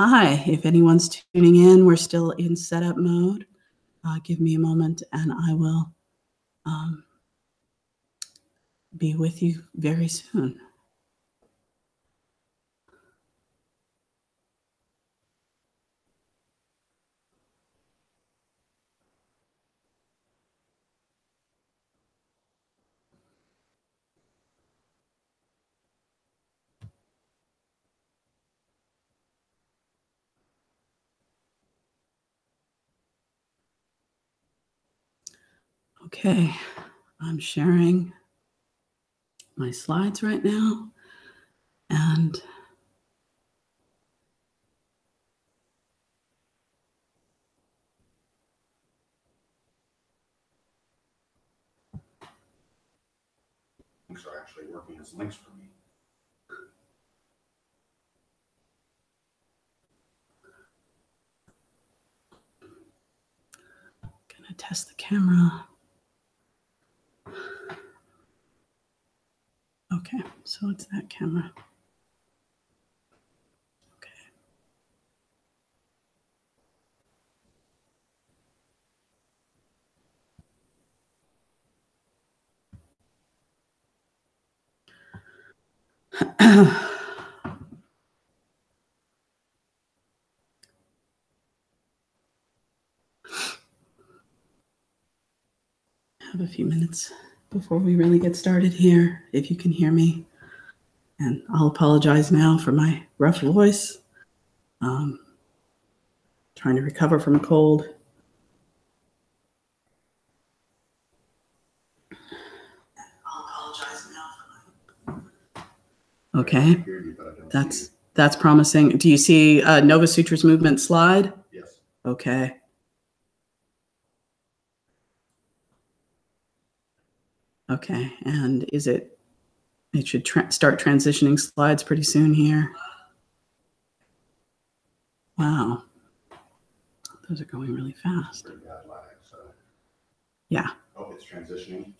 Hi, if anyone's tuning in, we're still in setup mode. Give me a moment and I will be with you very soon. Okay, I'm sharing my slides right now, and links are actually working as links for me. gonna test the camera. Okay, so it's that camera. Okay. Have a few minutes before we really get started here, if you can hear me. And I'll apologize now for my rough voice. Trying to recover from a cold. I'll apologize now for my... Okay, that's promising. Do you see Novasutras movement slide? Yes. Okay. Okay, and is it should start transitioning slides pretty soon here. Wow. Those are going really fast. Pretty bad lag, so. Yeah. Oh, it's transitioning.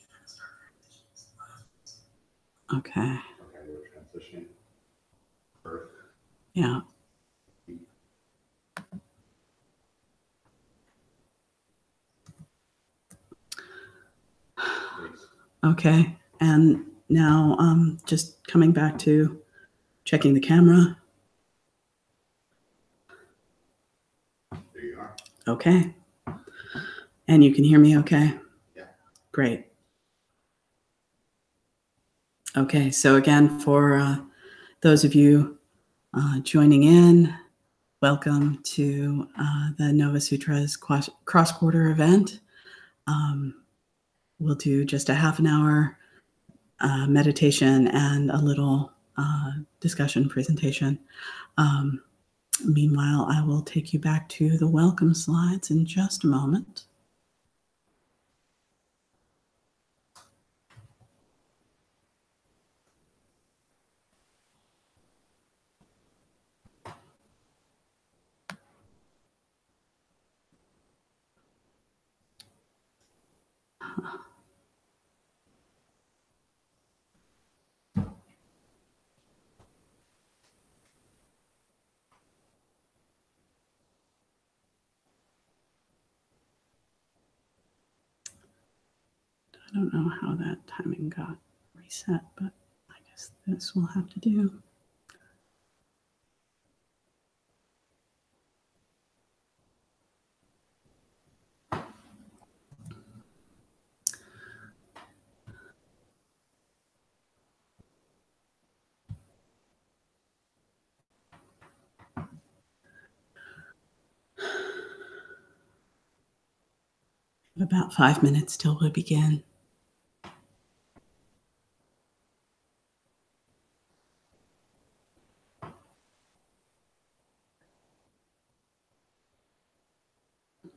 Okay. Okay, we're transitioning. Earth. Yeah. Okay, and now just coming back to checking the camera. There you are. Okay. And you can hear me okay? Yeah. Great. Okay, so again, for those of you joining in, welcome to the Novasutras cross-border event. We'll do just a half an hour meditation and a little discussion presentation. Meanwhile, I will take you back to the welcome slides in just a moment. I don't know how that timing got reset, but I guess this will have to do. About 5 minutes till we begin.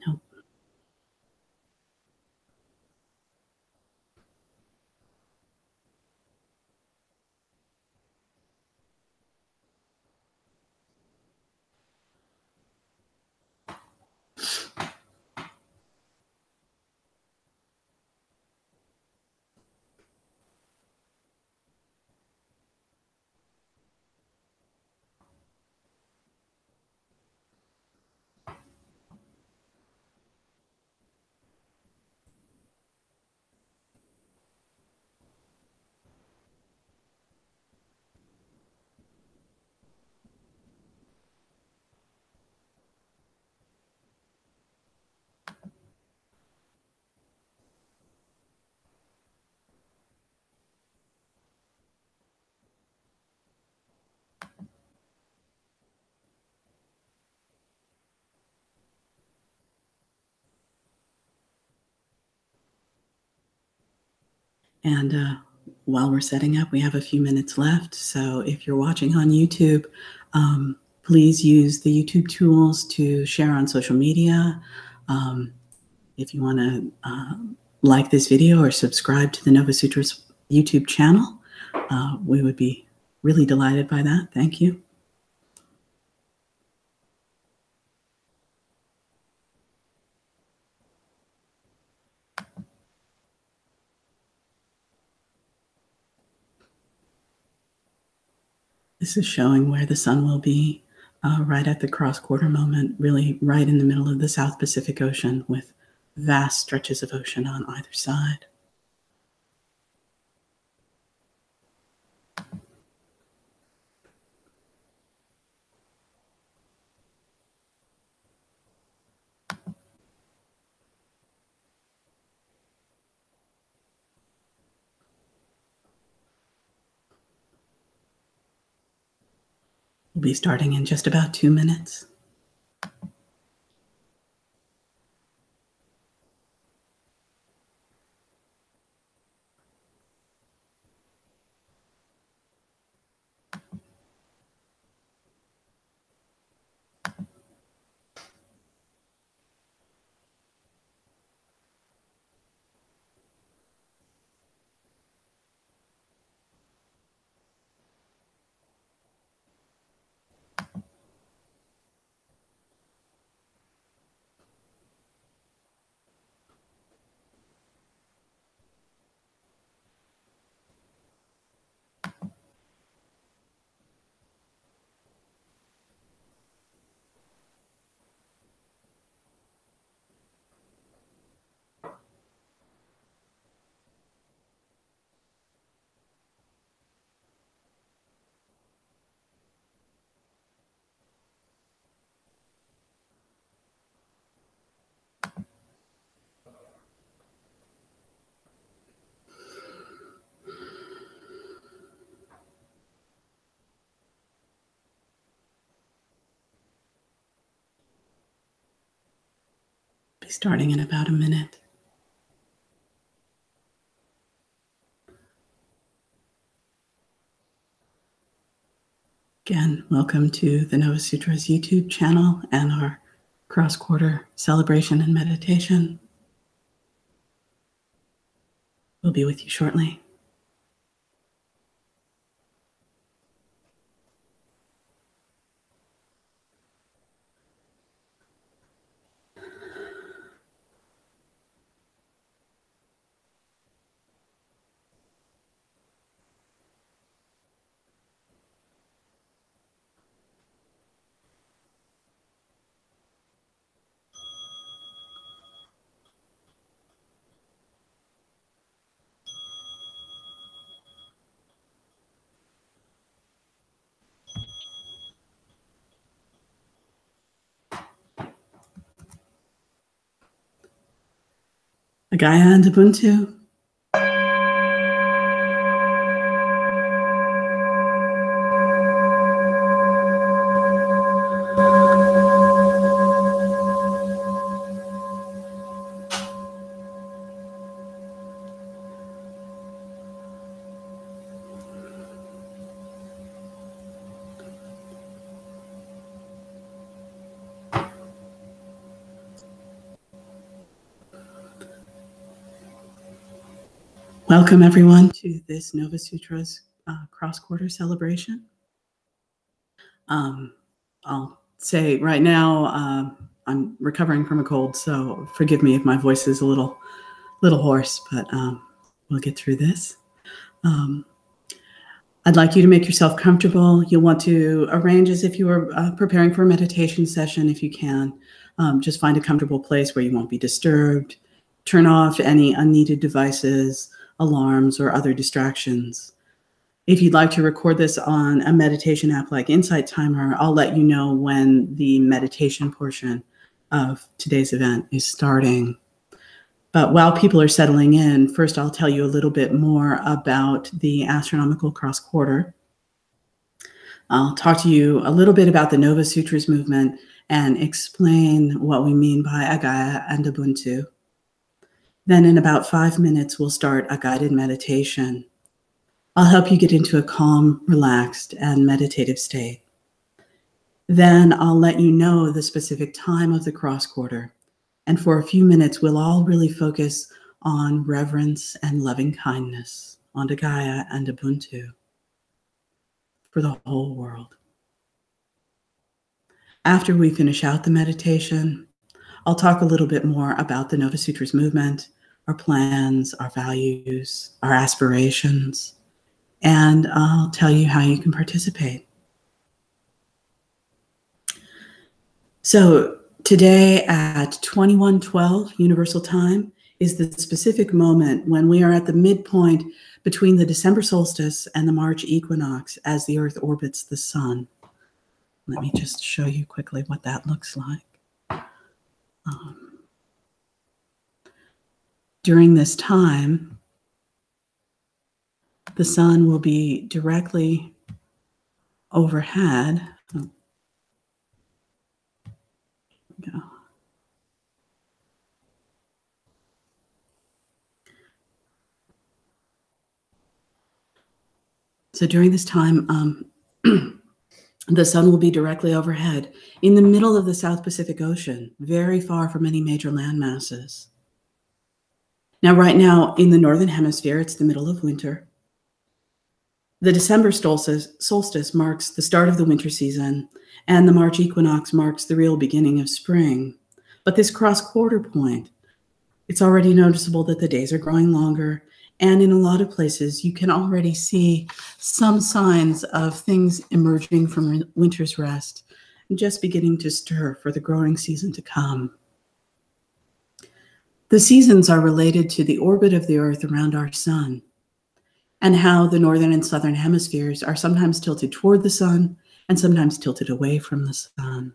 Nope. And while we're setting up, we have a few minutes left. So if you're watching on YouTube, please use the YouTube tools to share on social media. If you want to like this video or subscribe to the Novasutras YouTube channel, we would be really delighted by that. Thank you. This is showing where the sun will be right at the cross-quarter moment, really right in the middle of the South Pacific Ocean with vast stretches of ocean on either side. We'll be starting in just about 2 minutes. Be starting in about a minute. Again, welcome to the Novasutras YouTube channel and our cross-quarter celebration and meditation. We'll be with you shortly. a.k.a. and Ubuntu. Welcome, everyone, to this Novasutras cross-quarter celebration. I'll say right now, I'm recovering from a cold, so forgive me if my voice is a little hoarse, but we'll get through this. I'd like you to make yourself comfortable. You'll want to arrange as if you were preparing for a meditation session, if you can. Just find a comfortable place where you won't be disturbed. Turn off any unneeded devices, alarms, or other distractions. If you'd like to record this on a meditation app like Insight Timer, I'll let you know when the meditation portion of today's event is starting. But while people are settling in, first I'll tell you a little bit more about the astronomical cross-quarter. I'll talk to you a little bit about the Novasutras movement and explain what we mean by a.k.a. and Ubuntu. Then in about 5 minutes, we'll start a guided meditation. I'll help you get into a calm, relaxed, and meditative state. Then I'll let you know the specific time of the cross quarter. And for a few minutes, we'll all really focus on reverence and loving kindness, on a.k.a. and Ubuntu for the whole world. After we finish out the meditation, I'll talk a little bit more about the Novasutras movement, our plans, our values, our aspirations, and I'll tell you how you can participate. So today at 21:12 Universal Time is the specific moment when we are at the midpoint between the December solstice and the March equinox as the Earth orbits the sun. Let me just show you quickly what that looks like. During this time, the sun will be directly overhead. Oh, there we go. So during this time, the sun will be directly overhead in the middle of the South Pacific Ocean, very far from any major land masses. Now, right now in the Northern Hemisphere, it's the middle of winter. The December solstice marks the start of the winter season, and the March equinox marks the real beginning of spring. But this cross-quarter point, it's already noticeable that the days are growing longer, and in a lot of places, you can already see some signs of things emerging from winter's rest and just beginning to stir for the growing season to come. The seasons are related to the orbit of the Earth around our sun, and how the northern and southern hemispheres are sometimes tilted toward the sun and sometimes tilted away from the sun.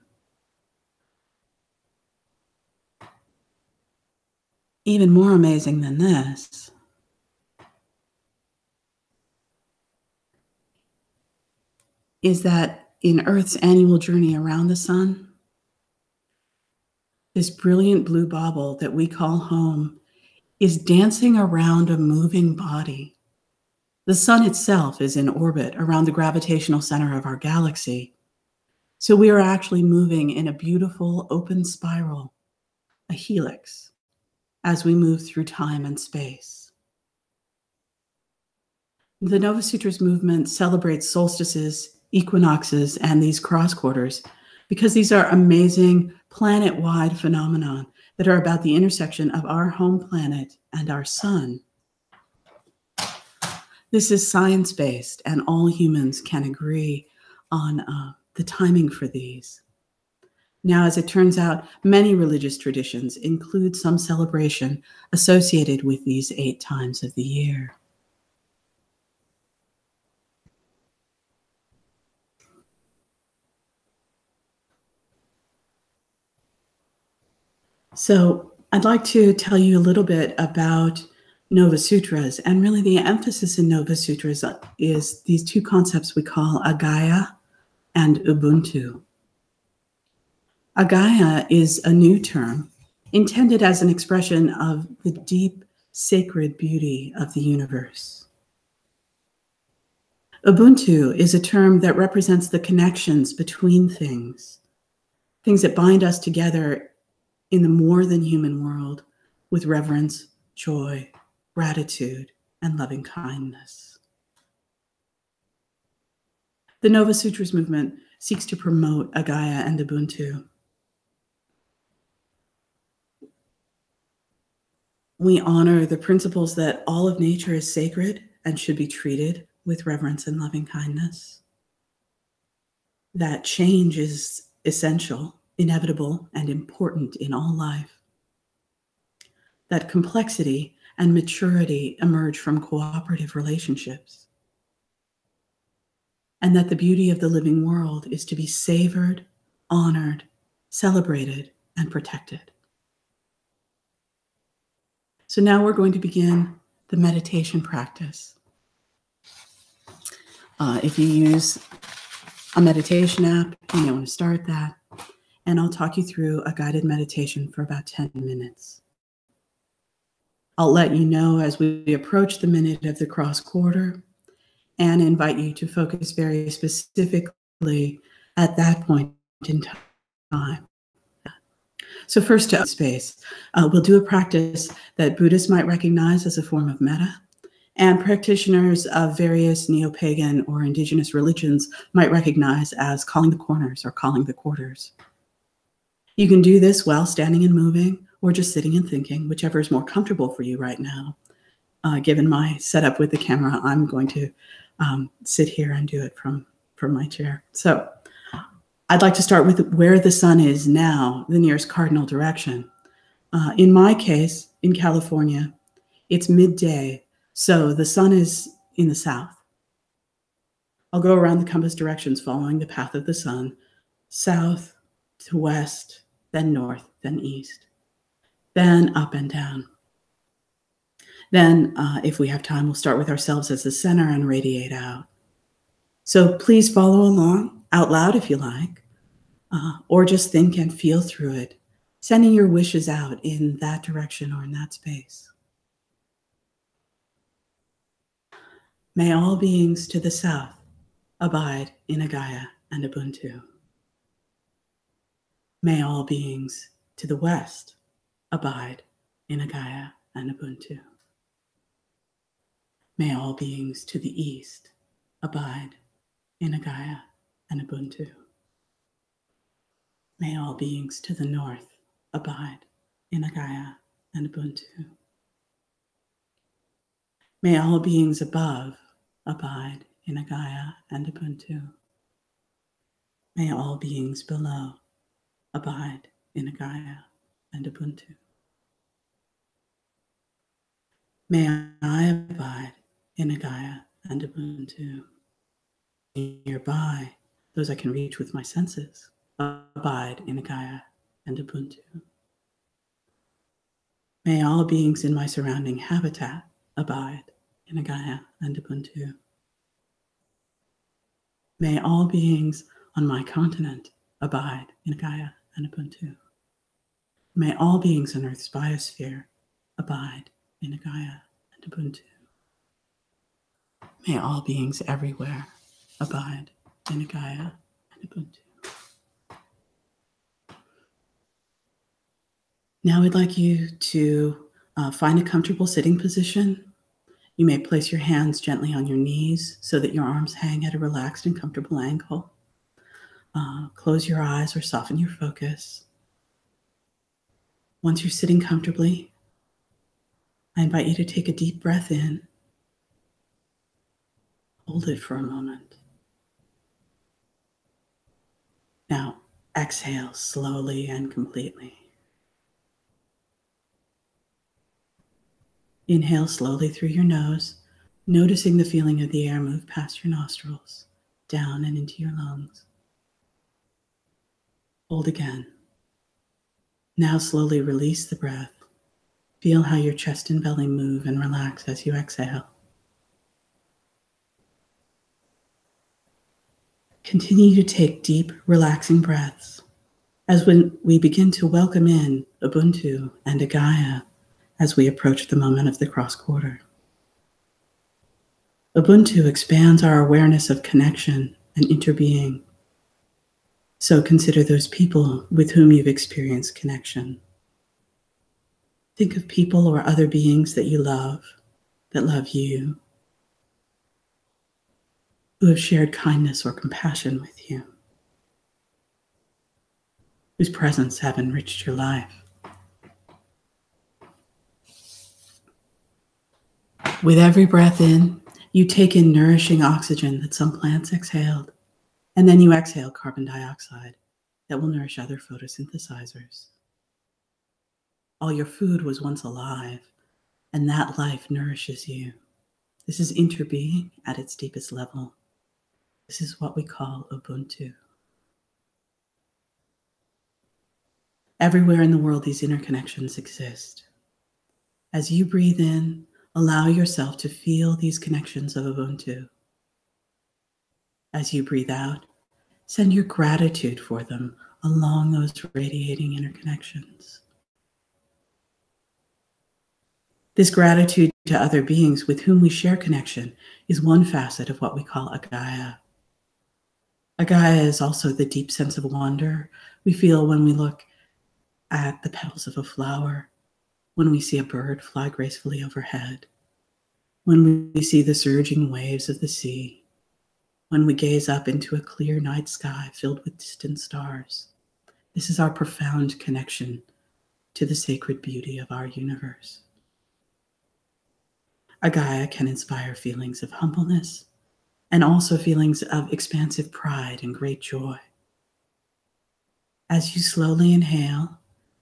Even more amazing than this is that in Earth's annual journey around the sun, this brilliant blue bauble that we call home is dancing around a moving body. The sun itself is in orbit around the gravitational center of our galaxy. So we are actually moving in a beautiful open spiral, a helix, as we move through time and space. The Novasutras movement celebrates solstices, equinoxes, and these cross quarters because these are amazing planet-wide phenomena that are about the intersection of our home planet and our sun. This is science-based, and all humans can agree on the timing for these. Now, as it turns out, many religious traditions include some celebration associated with these 8 times of the year. So I'd like to tell you a little bit about Novasutras, and really the emphasis in Novasutras is these 2 concepts we call a.k.a. and Ubuntu. A.k.a. is a new term intended as an expression of the deep, sacred beauty of the universe. Ubuntu is a term that represents the connections between things that bind us together in the more than human world with reverence, joy, gratitude, and loving kindness. The Novasutras movement seeks to promote a.k.a. and Ubuntu. We honor the principles that all of nature is sacred and should be treated with reverence and loving kindness. That change is essential, inevitable, and important in all life. That complexity and maturity emerge from cooperative relationships. And that the beauty of the living world is to be savored, honored, celebrated, and protected. So now we're going to begin the meditation practice. If you use a meditation app, you may want to start that. And I'll talk you through a guided meditation for about 10 minutes. I'll let you know as we approach the minute of the cross quarter and invite you to focus very specifically at that point in time. So first, to space, we'll do a practice that Buddhists might recognize as a form of metta, and practitioners of various neo-pagan or indigenous religions might recognize as calling the corners or calling the quarters. You can do this while standing and moving, or just sitting and thinking, whichever is more comfortable for you right now. Given my setup with the camera, I'm going to sit here and do it from my chair. So I'd like to start with where the sun is now, the nearest cardinal direction. In my case, in California, it's midday, so the sun is in the south. I'll go around the compass directions following the path of the sun, south to west, then north, then east, then up and down. Then, if we have time, we'll start with ourselves as the center and radiate out. So please follow along out loud if you like, or just think and feel through it, sending your wishes out in that direction or in that space. May all beings to the south abide in a.k.a. and Ubuntu. May all beings to the west abide in a.k.a. and Ubuntu. May all beings to the east abide in a.k.a. and Ubuntu. May all beings to the north abide in a.k.a. and Ubuntu. May all beings above abide in a.k.a. and Ubuntu. May all beings below abide in a.k.a. and Ubuntu. May I abide in a.k.a. and Ubuntu. Nearby, those I can reach with my senses, abide in a.k.a. and Ubuntu. May all beings in my surrounding habitat abide in a.k.a. and Ubuntu. May all beings on my continent abide in a.k.a. and Ubuntu. May all beings on Earth's biosphere abide in a.k.a. and Ubuntu. May all beings everywhere abide in a.k.a. and Ubuntu. Now I'd like you to find a comfortable sitting position. You may place your hands gently on your knees so that your arms hang at a relaxed and comfortable angle. Close your eyes or soften your focus. Once you're sitting comfortably, I invite you to take a deep breath in. Hold it for a moment. Now exhale slowly and completely. Inhale slowly through your nose, noticing the feeling of the air move past your nostrils, down and into your lungs. Hold again. Now slowly release the breath. Feel how your chest and belly move and relax as you exhale. Continue to take deep, relaxing breaths as when we begin to welcome in Ubuntu and a.k.a. as we approach the moment of the cross quarter. Ubuntu expands our awareness of connection and interbeing. So consider those people with whom you've experienced connection. Think of people or other beings that you love, that love you, who have shared kindness or compassion with you, whose presence have enriched your life. With every breath in, you take in nourishing oxygen that some plants exhaled, and then you exhale carbon dioxide that will nourish other photosynthesizers. All your food was once alive, and that life nourishes you. This is interbeing at its deepest level. This is what we call Ubuntu. Everywhere in the world, these interconnections exist. As you breathe in, allow yourself to feel these connections of Ubuntu. As you breathe out, send your gratitude for them along those radiating interconnections. This gratitude to other beings with whom we share connection is one facet of what we call a.k.a. A.k.a. is also the deep sense of wonder we feel when we look at the petals of a flower, when we see a bird fly gracefully overhead, when we see the surging waves of the sea, when we gaze up into a clear night sky filled with distant stars. This is our profound connection to the sacred beauty of our universe. A.k.a. can inspire feelings of humbleness and also feelings of expansive pride and great joy. As you slowly inhale,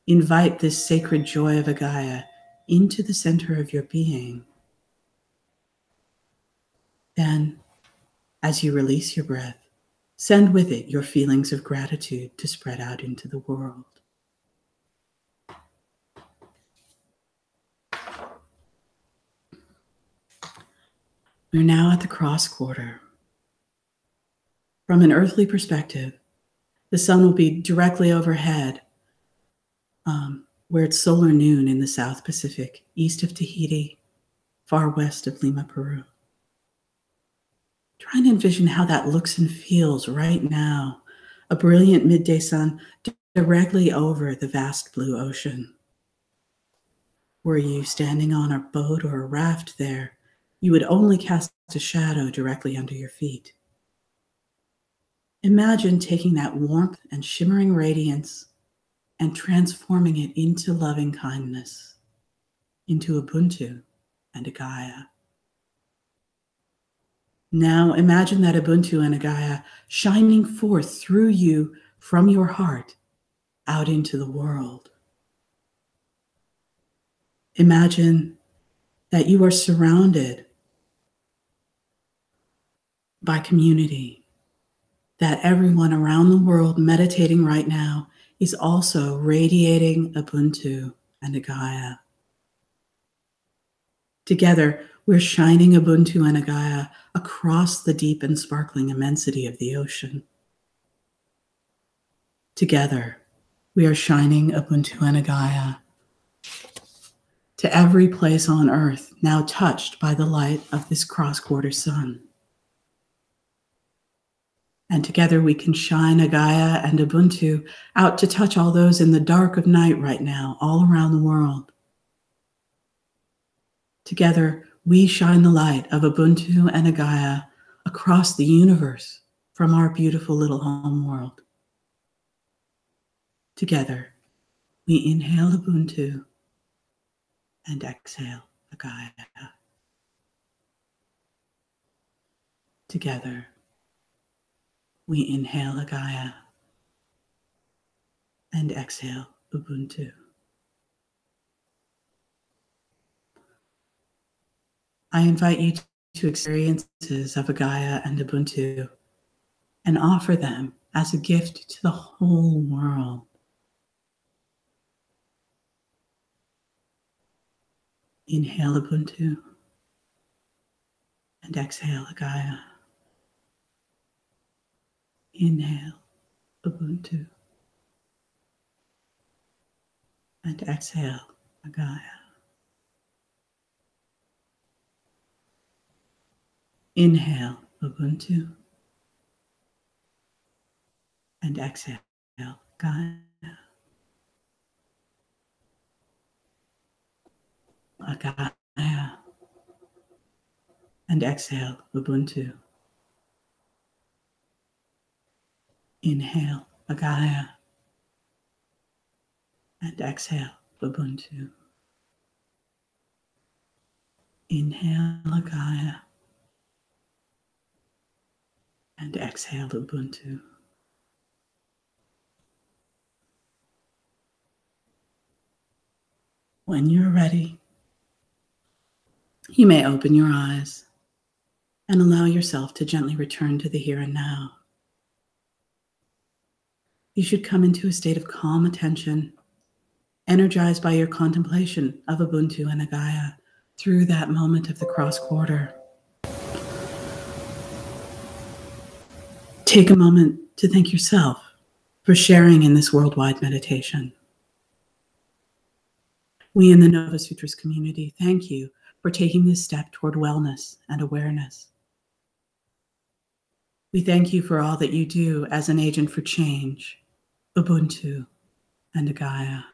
invite this sacred joy of a.k.a. into the center of your being. Then, as you release your breath, send with it your feelings of gratitude to spread out into the world. We're now at the cross quarter. From an earthly perspective, the sun will be directly overhead, where it's solar noon in the South Pacific, east of Tahiti, far west of Lima, Peru. Try and envision how that looks and feels right now, a brilliant midday sun directly over the vast blue ocean. Were you standing on a boat or a raft there, you would only cast a shadow directly under your feet. Imagine taking that warmth and shimmering radiance and transforming it into loving kindness, into Ubuntu and a.k.a. Now imagine that Ubuntu and a.k.a. shining forth through you from your heart out into the world. Imagine that you are surrounded by community, that everyone around the world meditating right now is also radiating Ubuntu and a.k.a. Together, we're shining Ubuntu and a.k.a. across the deep and sparkling immensity of the ocean. Together, we are shining Ubuntu and a.k.a. to every place on earth now touched by the light of this cross-quarter sun. And together we can shine a.k.a. and Ubuntu out to touch all those in the dark of night right now, all around the world. Together, we shine the light of Ubuntu and a.k.a. across the universe from our beautiful little home world. Together, we inhale Ubuntu and exhale a.k.a. Together, we inhale a.k.a. and exhale Ubuntu. I invite you to experiences of a.k.a. and Ubuntu and offer them as a gift to the whole world. Inhale Ubuntu and exhale a.k.a. Inhale Ubuntu and exhale a.k.a. Inhale Ubuntu and exhale a.k.a. a.k.a. and exhale Ubuntu. Inhale a.k.a. and exhale Ubuntu. Inhale a.k.a. and exhale Ubuntu. When you're ready, you may open your eyes and allow yourself to gently return to the here and now. You should come into a state of calm attention, energized by your contemplation of Ubuntu and a.k.a. through that moment of the cross quarter. Take a moment to thank yourself for sharing in this worldwide meditation. We in the Novasutras community thank you for taking this step toward wellness and awareness. We thank you for all that you do as an agent for change, Ubuntu, and a.k.a.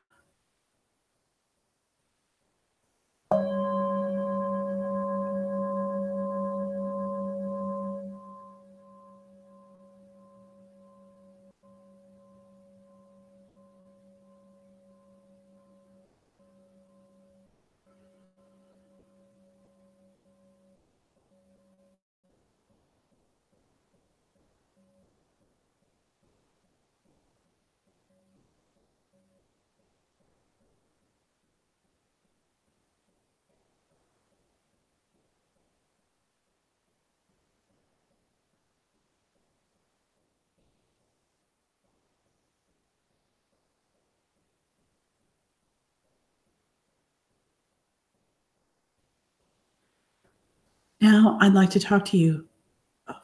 Now, I'd like to talk to you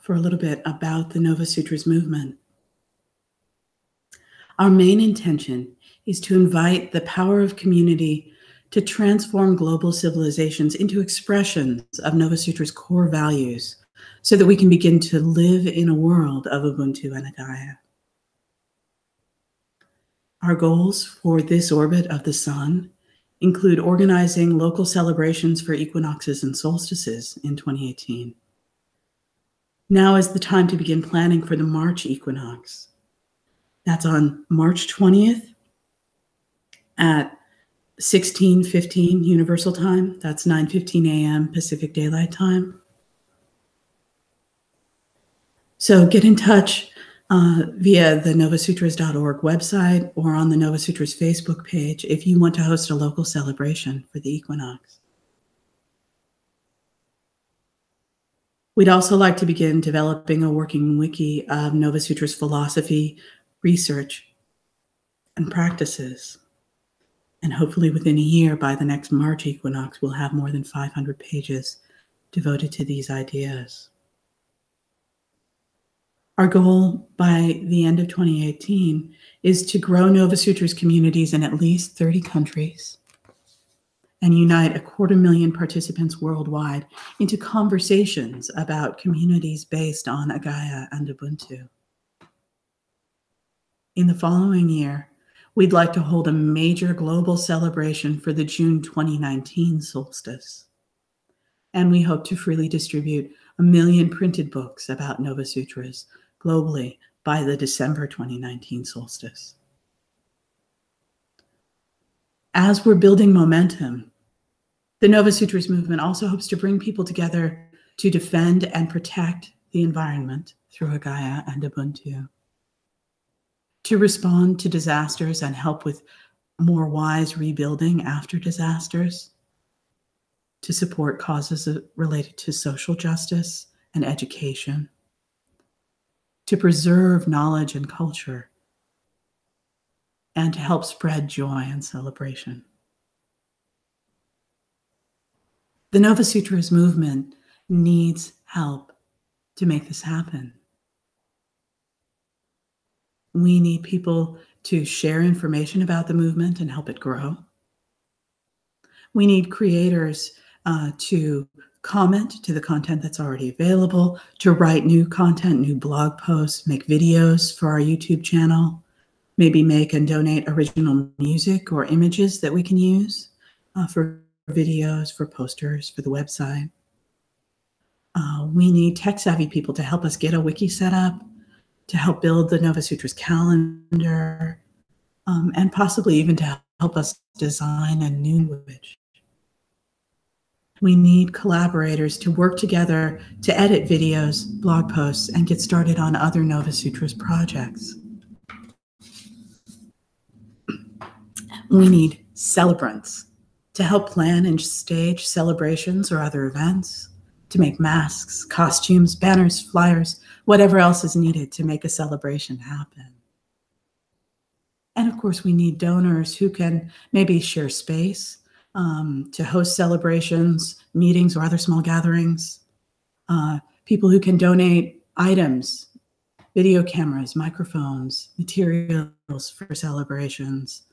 for a little bit about the Novasutras movement. Our main intention is to invite the power of community to transform global civilizations into expressions of Novasutras' core values so that we can begin to live in a world of Ubuntu and a.k.a. Our goals for this orbit of the sun include organizing local celebrations for equinoxes and solstices in 2018. Now is the time to begin planning for the March equinox. That's on March 20th at 16:15 Universal Time. That's 9:15 a.m. Pacific Daylight Time. So get in touch via the novasutras.org website or on the Novasutras Facebook page if you want to host a local celebration for the equinox. We'd also like to begin developing a working wiki of Novasutras philosophy, research, and practices. And hopefully within a year, by the next March equinox, we'll have more than 500 pages devoted to these ideas. Our goal by the end of 2018 is to grow Novasutras communities in at least 30 countries and unite 250,000 participants worldwide into conversations about communities based on a.k.a. and Ubuntu. In the following year, we'd like to hold a major global celebration for the June 2019 solstice. And we hope to freely distribute 1 million printed books about Novasutras globally by the December 2019 solstice. As we're building momentum, the Novasutras movement also hopes to bring people together to defend and protect the environment through a.k.a. and Ubuntu, to respond to disasters and help with more wise rebuilding after disasters, to support causes related to social justice and education, to preserve knowledge and culture, and to help spread joy and celebration. The Novasutras movement needs help to make this happen. We need people to share information about the movement and help it grow. We need creators to comment to the content that's already available, to write new content, new blog posts, make videos for our YouTube channel, maybe make and donate original music or images that we can use for videos, for posters, for the website. We need tech-savvy people to help us get a wiki set up, to help build the Novasutras calendar, and possibly even to help us design a new language. We need collaborators to work together to edit videos, blog posts, and get started on other Novasutras projects. We need celebrants to help plan and stage celebrations or other events, to make masks, costumes, banners, flyers, whatever else is needed to make a celebration happen. And of course, we need donors who can maybe share space to host celebrations, meetings, or other small gatherings. People who can donate items, video cameras, microphones, materials for celebrations.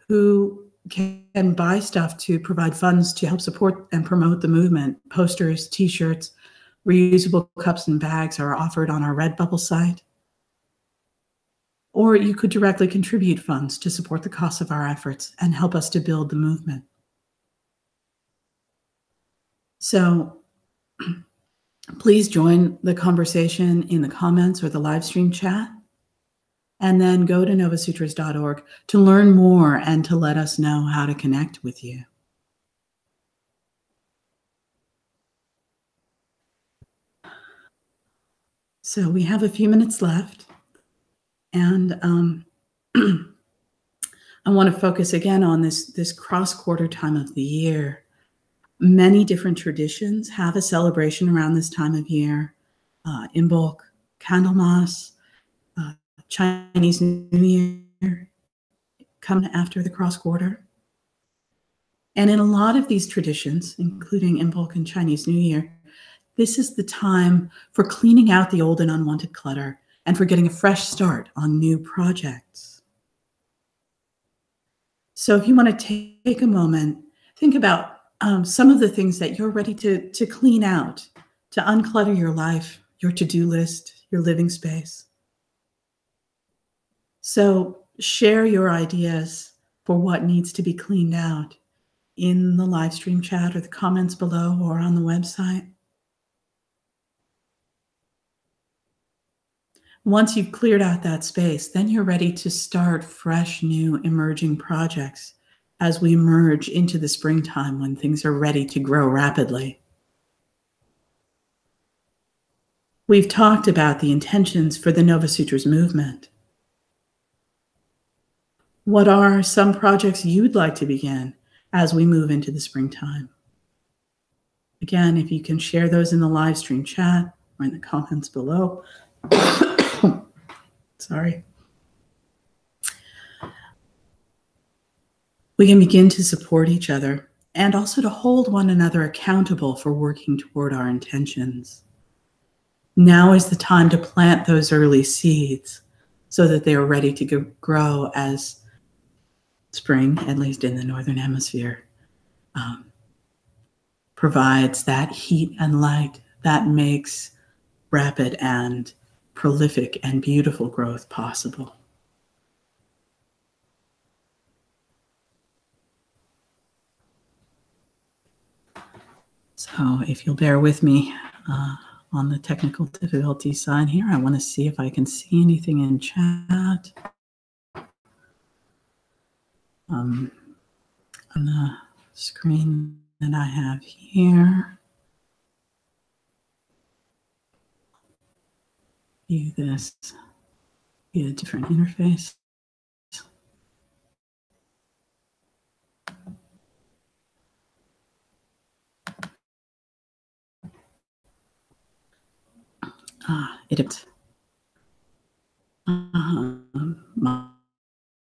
who can buy stuff to provide funds to help support and promote the movement. Posters, t-shirts, reusable cups and bags are offered on our Redbubble site. Or you could directly contribute funds to support the costs of our efforts and help us to build the movement. So please join the conversation in the comments or the live stream chat, and then go to novasutras.org to learn more and to let us know how to connect with you. So we have a few minutes left, and I want to focus again on this cross-quarter time of the year. Many different traditions have a celebration around this time of year. Imbolc, Candlemas, Chinese New Year come after the cross-quarter. And in a lot of these traditions, including Imbolc and Chinese New Year, this is the time for cleaning out the old and unwanted clutter and for getting a fresh start on new projects. So if you want to take a moment, think about some of the things that you're ready to clean out, to unclutter your life, your to-do list, your living space. So share your ideas for what needs to be cleaned out in the live stream chat or the comments below or on the website. Once you've cleared out that space, then you're ready to start fresh, new, emerging projects as we emerge into the springtime when things are ready to grow rapidly. We've talked about the intentions for the Novasutras movement. What are some projects you'd like to begin as we move into the springtime? Again, if you can share those in the live stream chat or in the comments below. Sorry. We can begin to support each other and also to hold one another accountable for working toward our intentions. Now is the time to plant those early seeds so that they are ready to grow as spring, at least in the Northern Hemisphere, provides that heat and light that makes rapid and prolific and beautiful growth possible. So if you'll bear with me on the technical difficulty side here, I want to see if I can see anything in chat. On the screen that I have here. View this via a different interface. My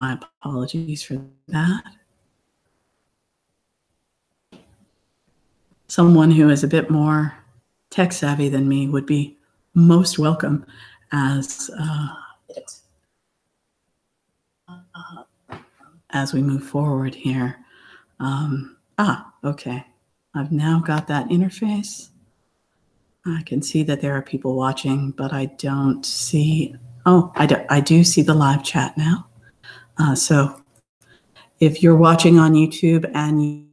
apologies for that. Someone who is a bit more tech savvy than me would be most welcome as we move forward here. Okay. I've now got that interface. I can see that there are people watching, but I don't see, I do see the live chat now. So if you're watching on YouTube and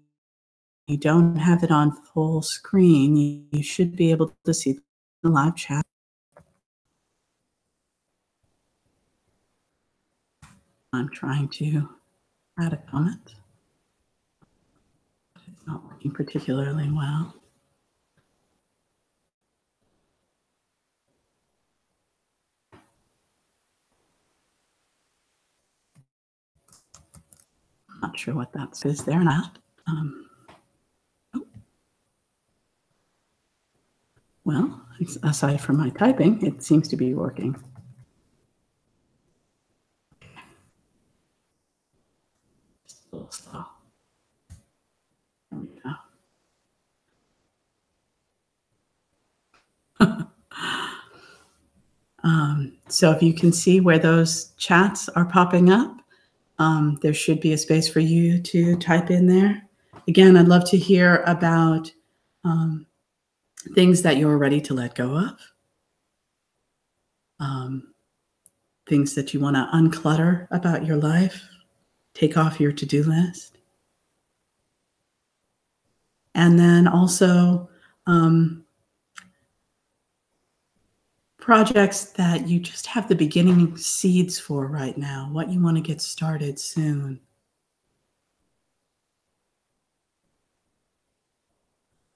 you don't have it on full screen, you should be able to see the live chat. I'm trying to add a comment. It's not working particularly well. Not sure what that says there or not. Well, aside from my typing, it seems to be working. Just a little slow. There we go. So if you can see where those chats are popping up, There should be a space for you to type in there. Again, I'd love to hear about things that you're ready to let go of, things that you want to unclutter about your life, take off your to-do list. And then also projects that you just have the beginning seeds for right now, what you want to get started soon.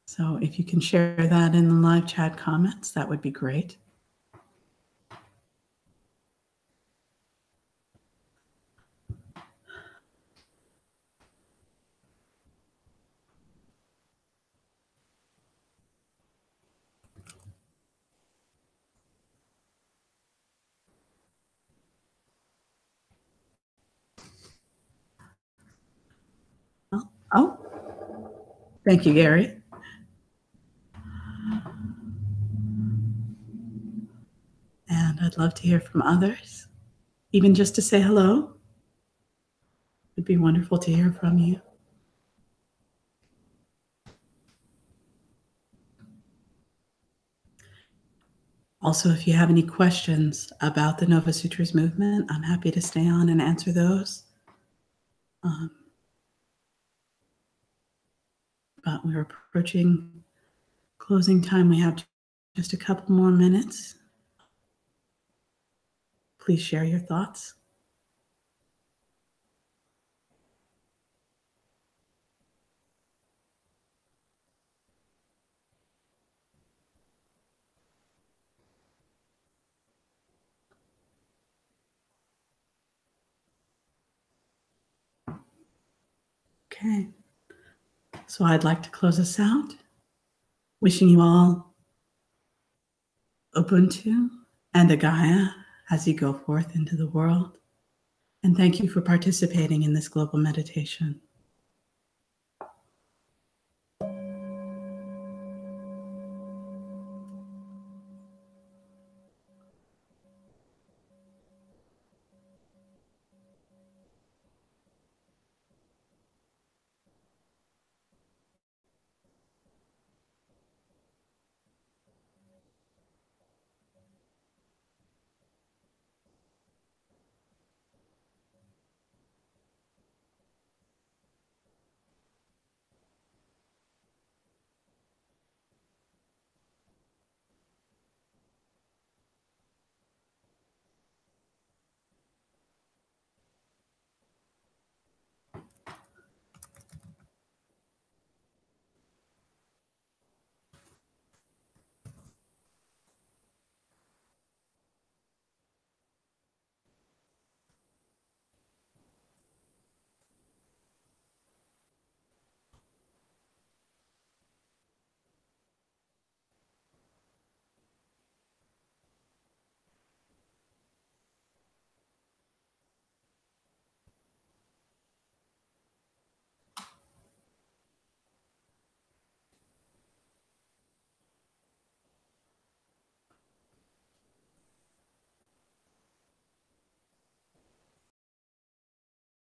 So if you can share that in the live chat comments, that would be great. Oh, thank you, Gary. And I'd love to hear from others, even just to say hello. It'd be wonderful to hear from you. Also, if you have any questions about the Novasutras movement, I'm happy to stay on and answer those. But we're approaching closing time. We have just a couple more minutes. Please share your thoughts. Okay. So I'd like to close us out. Wishing you all Ubuntu and a.k.a. as you go forth into the world. And thank you for participating in this global meditation.